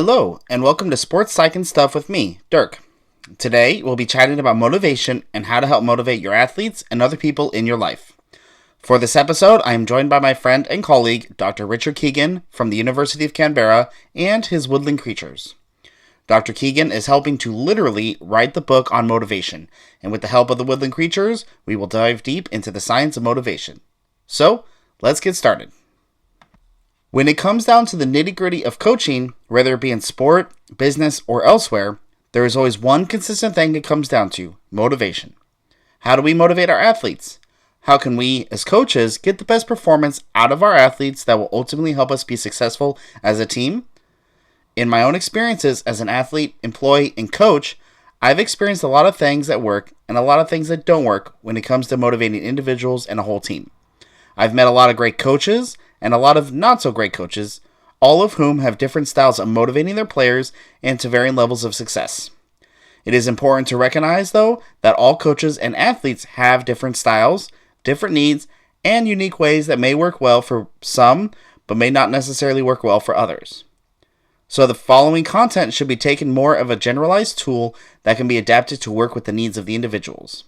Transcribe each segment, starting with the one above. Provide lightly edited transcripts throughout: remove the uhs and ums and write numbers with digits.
Hello, and welcome to Sports Psych and Stuff with me, Dirk. Today, we'll be chatting about motivation and how to help motivate your athletes and other people in your life. For this episode, I am joined by my friend and colleague, Dr. Richard Keegan from the University of Canberra and his woodland creatures. Dr. Keegan is helping to literally write the book on motivation, and with the help of the woodland creatures, we will dive deep into the science of motivation. So, let's get started. When it comes down to the nitty-gritty of coaching, whether it be in sport, business, or elsewhere, there is always one consistent thing it comes down to: motivation. How do we motivate our athletes? How can we, as coaches, get the best performance out of our athletes that will ultimately help us be successful as a team? In my own experiences as an athlete, employee, and coach, I've experienced a lot of things that work and a lot of things that don't work when it comes to motivating individuals and a whole team. I've met a lot of great coaches and a lot of not-so-great coaches, all of whom have different styles of motivating their players and to varying levels of success. It is important to recognize, though, that all coaches and athletes have different styles, different needs, and unique ways that may work well for some, but may not necessarily work well for others. So the following content should be taken more of a generalized tool that can be adapted to work with the needs of the individuals.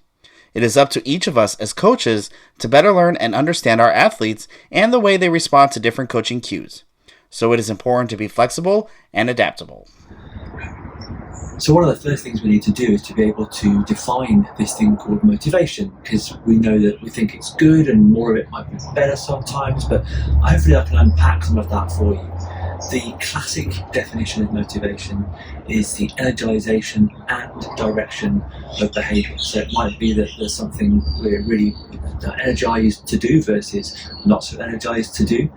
It is up to each of us as coaches to better learn and understand our athletes and the way they respond to different coaching cues. So it is important to be flexible and adaptable. So one of the first things we need to do is to be able to define this thing called motivation, because we know that we think it's good and more of it might be better sometimes, but hopefully I can unpack some of that for you. The classic definition of motivation is the energization and direction of behavior. So it might be that there's something we're really energized to do versus not so energized to do.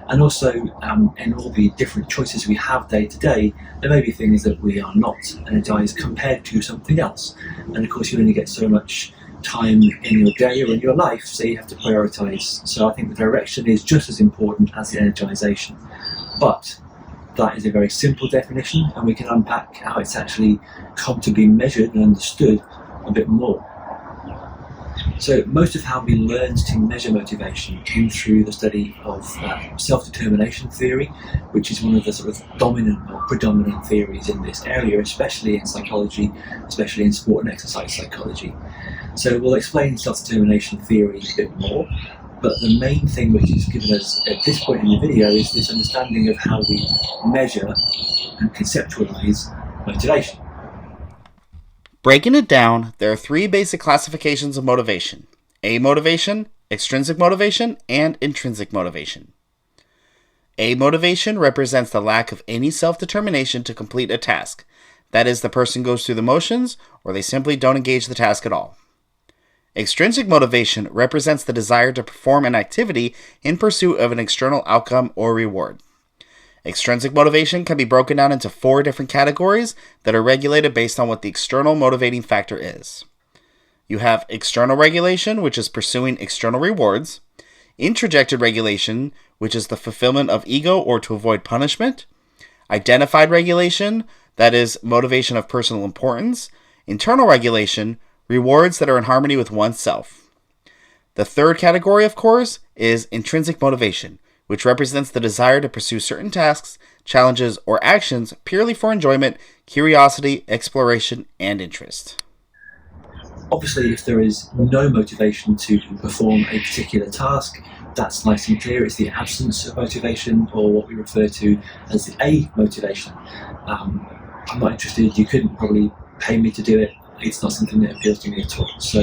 And also, in all the different choices we have day to day, there may be things that we are not energized compared to something else. And of course, you only get so much time in your day or in your life, so you have to prioritize. So I think the direction is just as important as the energization. But that is a very simple definition, and we can unpack how it's actually come to be measured and understood a bit more. So most of how we learned to measure motivation came through the study of self-determination theory, which is one of the sort of dominant or predominant theories in this area, especially in psychology, especially in sport and exercise psychology. So we'll explain self-determination theory a bit more, but the main thing which is given us at this point in the video is this understanding of how we measure and conceptualize motivation. Breaking it down, there are three basic classifications of motivation: A motivation, extrinsic motivation, and intrinsic motivation. A motivation represents the lack of any self-determination to complete a task. That is, the person goes through the motions, or they simply don't engage the task at all. Extrinsic motivation represents the desire to perform an activity in pursuit of an external outcome or reward. Extrinsic motivation can be broken down into four different categories that are regulated based on what the external motivating factor is. You have external regulation, which is pursuing external rewards; introjected regulation, which is the fulfillment of ego or to avoid punishment; identified regulation, that is motivation of personal importance; internal regulation, rewards that are in harmony with oneself. The third category, of course, is intrinsic motivation, which represents the desire to pursue certain tasks, challenges, or actions purely for enjoyment, curiosity, exploration, and interest. Obviously, if there is no motivation to perform a particular task, that's nice and clear. It's the absence of motivation, or what we refer to as the A motivation. I'm not interested, you couldn't probably pay me to do it, it's not something that appeals to me at all. So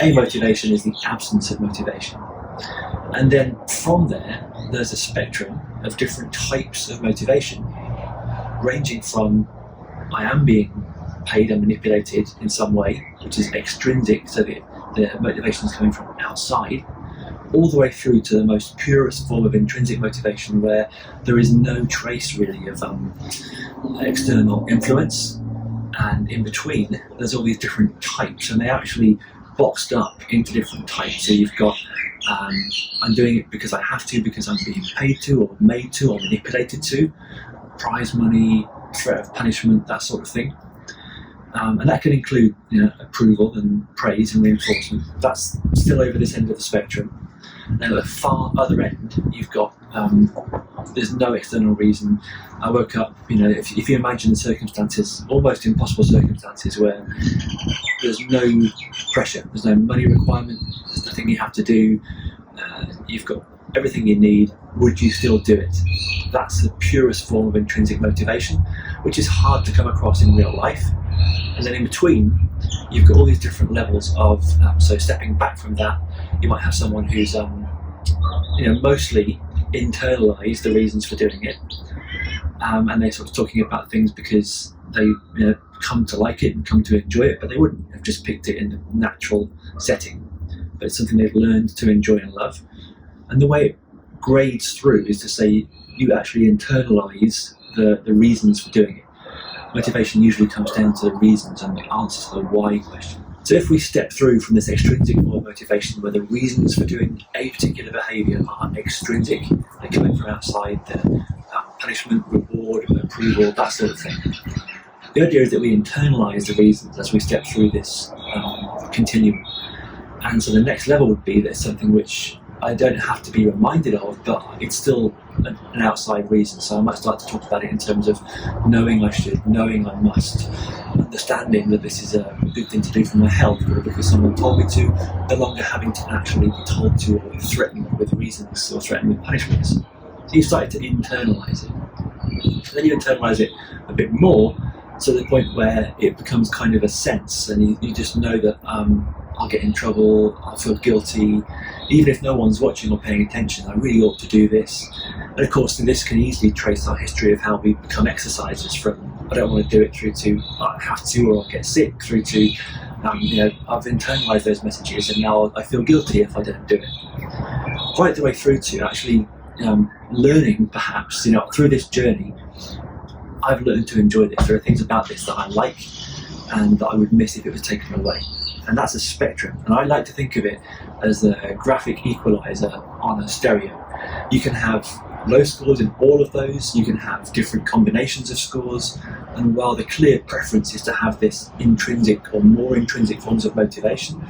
A motivation is the absence of motivation. And then from there, there's a spectrum of different types of motivation, ranging from I am being paid and manipulated in some way, which is extrinsic, so the motivation is coming from outside, all the way through to the most purest form of intrinsic motivation, where there is no trace really of external influence. And in between, there's all these different types, and they're actually boxed up into different types. So you've got I'm doing it because I have to, because I'm being paid to, or made to, or manipulated to, prize money, threat of punishment, that sort of thing. And that can include, approval and praise and reinforcement. That's still over this end of the spectrum. And at the far other end, you've got There's no external reason. I woke up, if you imagine the circumstances, almost impossible circumstances, where there's no pressure, there's no money requirement, there's nothing you have to do, you've got everything you need, would you still do it? That's the purest form of intrinsic motivation, which is hard to come across in real life. And then in between, you've got all these different levels of, so stepping back from that, you might have someone who's, mostly internalised the reasons for doing it, and they're sort of talking about things because they come to like it and come to enjoy it, but they wouldn't have just picked it in the natural setting. But it's something they've learned to enjoy and love. And the way it grades through is to say you actually internalise the reasons for doing it. Motivation usually comes down to the reasons and the answers to the why question. So if we step through from this extrinsic motivation, where the reasons for doing a particular behaviour are extrinsic, they're coming from outside, the punishment, reward, approval, that sort of thing. The idea is that we internalise the reasons as we step through this continuum. And so the next level would be that it's something which I don't have to be reminded of, but it's still an outside reason. So I might start to talk about it in terms of knowing I should, knowing I must, understanding that this is a good thing to do for my health, or because someone told me to, no longer having to actually be told to or threatened with reasons or threatened with punishments. So you started to internalise it. And then you internalise it a bit more, to the point where it becomes kind of a sense, and you just know that I'll get in trouble, I'll feel guilty, even if no one's watching or paying attention, I really ought to do this. And of course, this can easily trace our history of how we become exercisers, from I don't want to do it, through to I have to or I'll get sick, through to I've internalised those messages and now I feel guilty if I don't do it. Right the way through to actually learning, perhaps, through this journey, I've learned to enjoy this. There are things about this that I like and that I would miss if it was taken away. And that's a spectrum. And I like to think of it as a graphic equalizer on a stereo. You can have low scores in all of those, you can have different combinations of scores, and while the clear preference is to have this intrinsic or more intrinsic forms of motivation,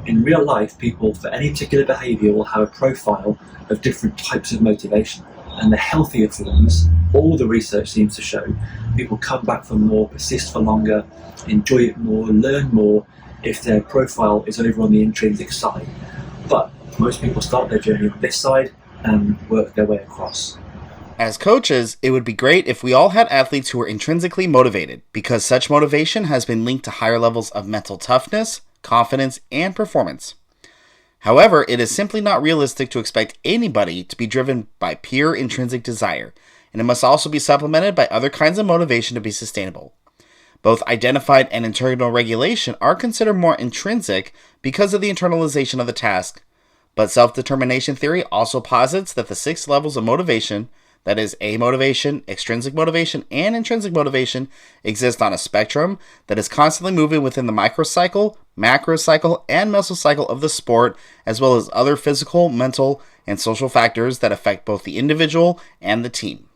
in real life, people for any particular behaviour will have a profile of different types of motivation. And the healthier forms, all the research seems to show, people come back for more, persist for longer, enjoy it more, learn more, if their profile is over on the intrinsic side. But most people start their journey on this side and work their way across. As coaches, it would be great if we all had athletes who were intrinsically motivated, because such motivation has been linked to higher levels of mental toughness, confidence, and performance. However, it is simply not realistic to expect anybody to be driven by pure intrinsic desire, and it must also be supplemented by other kinds of motivation to be sustainable. Both identified and internal regulation are considered more intrinsic because of the internalization of the task, but self-determination theory also posits that the 6 levels of motivation, that is, A motivation, extrinsic motivation, and intrinsic motivation, exist on a spectrum that is constantly moving within the microcycle, macrocycle, and mesocycle of the sport, as well as other physical, mental, and social factors that affect both the individual and the team.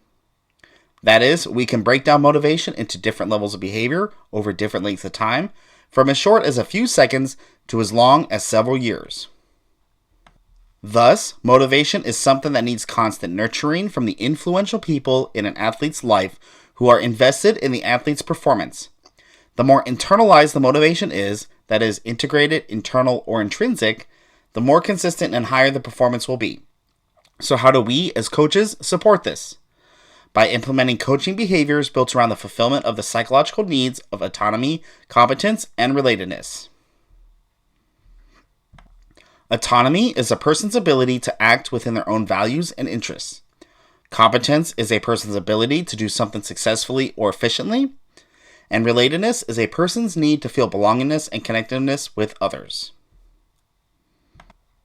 That is, we can break down motivation into different levels of behavior over different lengths of time, from as short as a few seconds to as long as several years. Thus, motivation is something that needs constant nurturing from the influential people in an athlete's life who are invested in the athlete's performance. The more internalized the motivation is, that is, integrated, internal, or intrinsic, the more consistent and higher the performance will be. So how do we, as coaches, support this? By implementing coaching behaviors built around the fulfillment of the psychological needs of autonomy, competence, and relatedness. Autonomy is a person's ability to act within their own values and interests. Competence is a person's ability to do something successfully or efficiently. And relatedness is a person's need to feel belongingness and connectedness with others.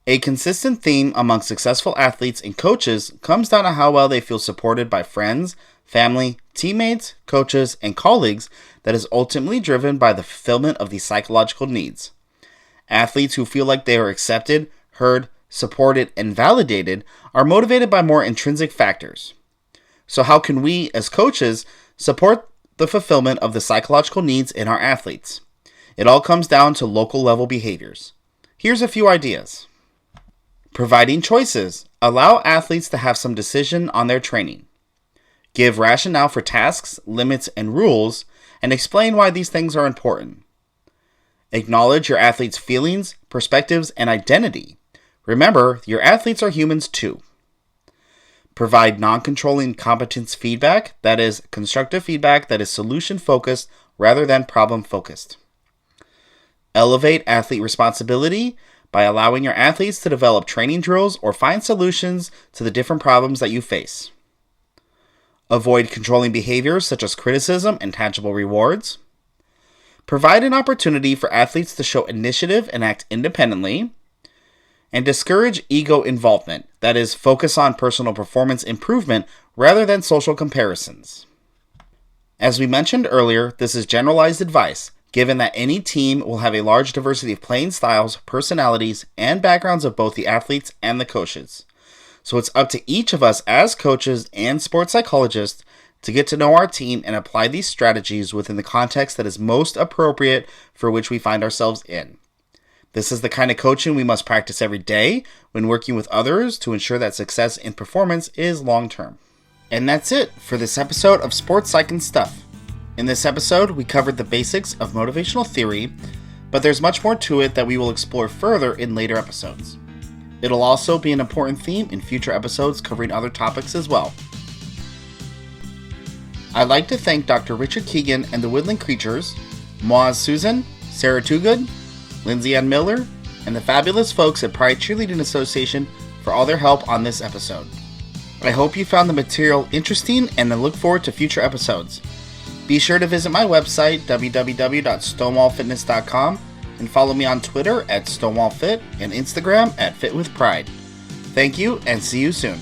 A consistent theme among successful athletes and coaches comes down to how well they feel supported by friends, family, teammates, coaches, and colleagues that is ultimately driven by the fulfillment of these psychological needs. Athletes who feel like they are accepted, heard, supported, and validated are motivated by more intrinsic factors. So how can we, as coaches, support the fulfillment of the psychological needs in our athletes? It all comes down to local level behaviors. Here's a few ideas. Providing choices. Allow athletes to have some decision on their training. Give rationale for tasks, limits, and rules, and explain why these things are important. Acknowledge your athlete's feelings, perspectives, and identity. Remember, your athletes are humans too. Provide non-controlling competence feedback, that is, constructive feedback that is solution-focused rather than problem-focused. Elevate athlete responsibility by allowing your athletes to develop training drills or find solutions to the different problems that you face. Avoid controlling behaviors such as criticism and tangible rewards. Provide an opportunity for athletes to show initiative and act independently. And discourage ego involvement, that is, focus on personal performance improvement rather than social comparisons. As we mentioned earlier, this is generalized advice, given that any team will have a large diversity of playing styles, personalities, and backgrounds of both the athletes and the coaches. So it's up to each of us as coaches and sports psychologists to get to know our team and apply these strategies within the context that is most appropriate for which we find ourselves in. This is the kind of coaching we must practice every day when working with others to ensure that success in performance is long-term. And that's it for this episode of Sport Psych and Stuff. In this episode, we covered the basics of motivational theory, but there's much more to it that we will explore further in later episodes. It'll also be an important theme in future episodes covering other topics as well. I'd like to thank Dr. Richard Keegan and the Woodland Creatures, Moaz Susan, Sarah Toogood, Lindsay Ann Miller, and the fabulous folks at Pride Cheerleading Association for all their help on this episode. I hope you found the material interesting and I look forward to future episodes. Be sure to visit my website, www.stonewallfitness.com, and follow me on Twitter at StonewallFit and Instagram at FitWithPride. Thank you and see you soon.